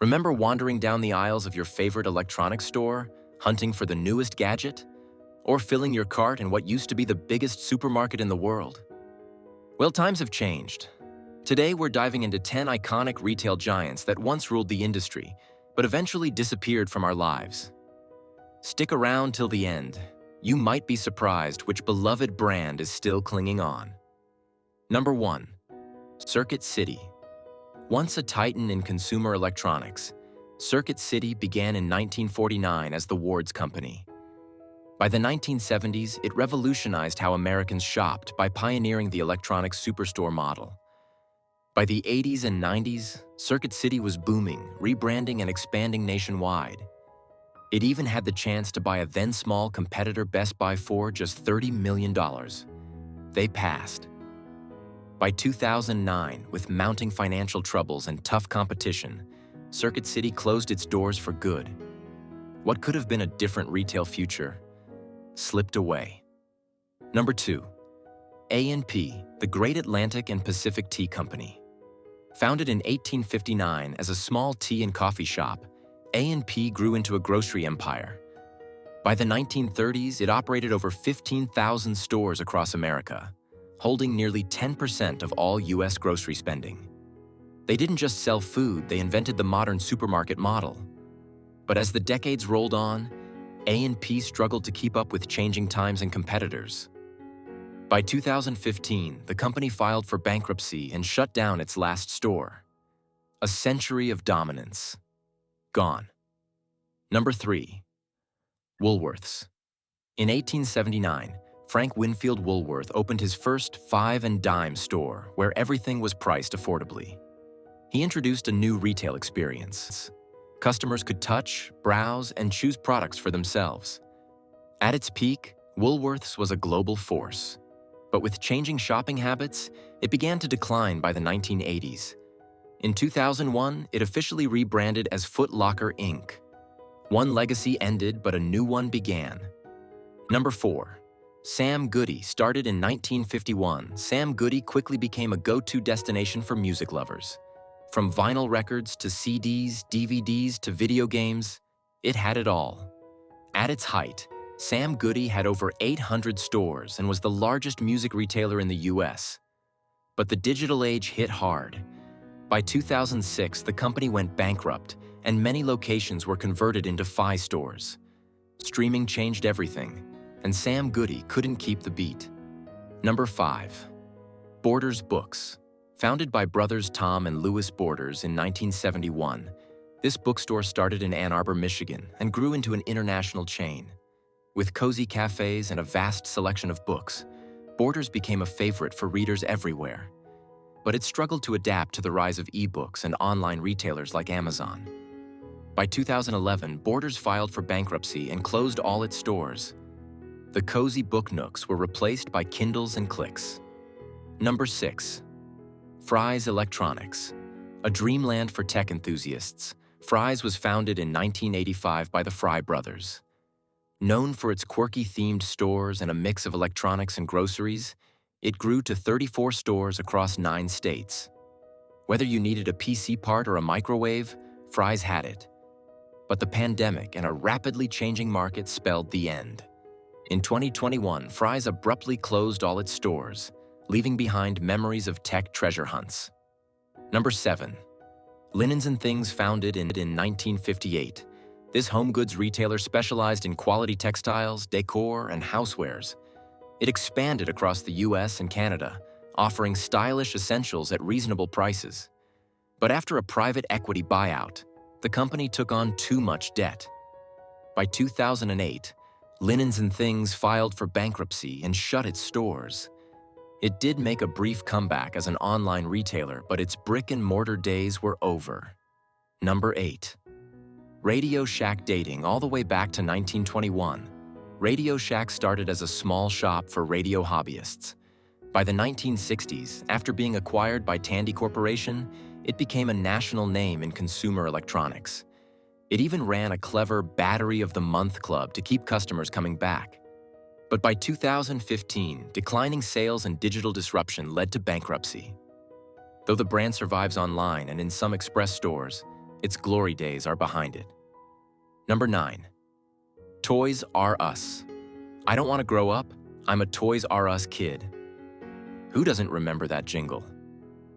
Remember wandering down the aisles of your favorite electronics store, hunting for the newest gadget? Or filling your cart in what used to be the biggest supermarket in the world? Well, times have changed. Today, we're diving into 10 iconic retail giants that once ruled the industry, but eventually disappeared from our lives. Stick around till the end. You might be surprised which beloved brand is still clinging on. Number 1. Circuit City. Once a titan in consumer electronics, Circuit City began in 1949 as the Ward's Company. By the 1970s, it revolutionized how Americans shopped by pioneering the electronics superstore model. By the 80s and 90s, Circuit City was booming, rebranding and expanding nationwide. It even had the chance to buy a then-small competitor Best Buy for just $30 million. They passed. By 2009, with mounting financial troubles and tough competition, Circuit City closed its doors for good. What could have been a different retail future slipped away. Number 2. A&P, the Great Atlantic and Pacific Tea Company. Founded in 1859 as a small tea and coffee shop, A&P grew into a grocery empire. By the 1930s, it operated over 15,000 stores across America, holding nearly 10% of all U.S. grocery spending. They didn't just sell food, they invented the modern supermarket model. But as the decades rolled on, A&P struggled to keep up with changing times and competitors. By 2015, the company filed for bankruptcy and shut down its last store. A century of dominance. Gone. Number 3. Woolworths. In 1879, Frank Winfield Woolworth opened his first five and dime store where everything was priced affordably. He introduced a new retail experience. Customers could touch, browse, and choose products for themselves. At its peak, Woolworths was a global force. But with changing shopping habits, it began to decline by the 1980s. In 2001, it officially rebranded as Foot Locker Inc. One legacy ended, but a new one began. Number 4. Sam Goody. Started in 1951, Sam Goody quickly became a go-to destination for music lovers. From vinyl records to CDs, DVDs to video games, it had it all. At its height, Sam Goody had over 800 stores and was the largest music retailer in the US. But the digital age hit hard. By 2006, the company went bankrupt, and many locations were converted into Fi stores. Streaming changed everything, and Sam Goody couldn't keep the beat. Number 5. Borders Books. Founded by brothers Tom and Louis Borders in 1971, this bookstore started in Ann Arbor, Michigan, and grew into an international chain. With cozy cafes and a vast selection of books, Borders became a favorite for readers everywhere. But it struggled to adapt to the rise of ebooks and online retailers like Amazon. By 2011, Borders filed for bankruptcy and closed all its stores. The cozy book nooks were replaced by Kindles and Clicks. Number 6. Fry's Electronics. A dreamland for tech enthusiasts, Fry's was founded in 1985 by the Fry brothers. Known for its quirky-themed stores and a mix of electronics and groceries, it grew to 34 stores across 9 states. Whether you needed a PC part or a microwave, Fry's had it. But the pandemic and a rapidly changing market spelled the end. In 2021, Fry's abruptly closed all its stores, leaving behind memories of tech treasure hunts. Number 7. Linens and Things. Founded in 1958, this home goods retailer specialized in quality textiles, decor, and housewares. It expanded across the US and Canada, offering stylish essentials at reasonable prices. But after a private equity buyout, the company took on too much debt. By 2008, Linens and Things filed for bankruptcy and shut its stores. It did make a brief comeback as an online retailer, but its brick-and-mortar days were over. Number 8. RadioShack. Dating all the way back to 1921, RadioShack started as a small shop for radio hobbyists. By the 1960s, after being acquired by Tandy Corporation, it became a national name in consumer electronics. It even ran a clever Battery of the Month club to keep customers coming back. But by 2015, declining sales and digital disruption led to bankruptcy. Though the brand survives online and in some express stores, its glory days are behind it. Number 9. Toys R Us. I don't want to grow up, I'm a Toys R Us kid. Who doesn't remember that jingle?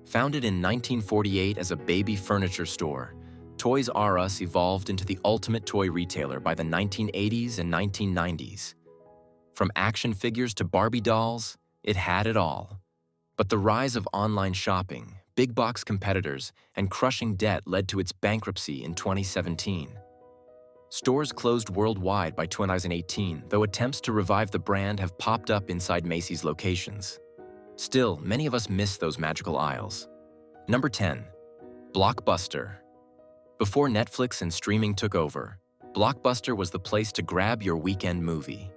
Founded in 1948 as a baby furniture store, Toys R Us evolved into the ultimate toy retailer by the 1980s and 1990s. From action figures to Barbie dolls, it had it all. But the rise of online shopping, big box competitors, and crushing debt led to its bankruptcy in 2017. Stores closed worldwide by 2018, though attempts to revive the brand have popped up inside Macy's locations. Still, many of us miss those magical aisles. Number 10. Blockbuster. Before Netflix and streaming took over, Blockbuster was the place to grab your weekend movie.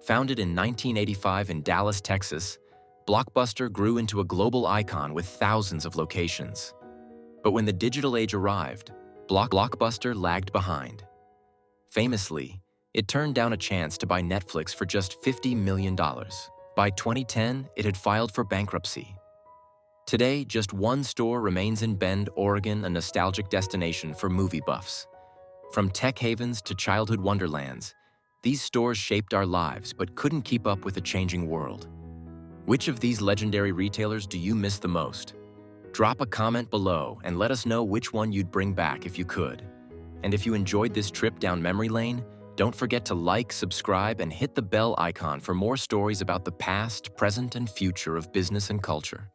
Founded in 1985 in Dallas, Texas, Blockbuster grew into a global icon with thousands of locations. But when the digital age arrived, Blockbuster lagged behind. Famously, it turned down a chance to buy Netflix for just $50 million. By 2010, it had filed for bankruptcy. Today, just one store remains in Bend, Oregon, a nostalgic destination for movie buffs. From tech havens to childhood wonderlands, these stores shaped our lives but couldn't keep up with a changing world. Which of these legendary retailers do you miss the most? Drop a comment below and let us know which one you'd bring back if you could. And if you enjoyed this trip down memory lane, don't forget to like, subscribe, and hit the bell icon for more stories about the past, present, and future of business and culture.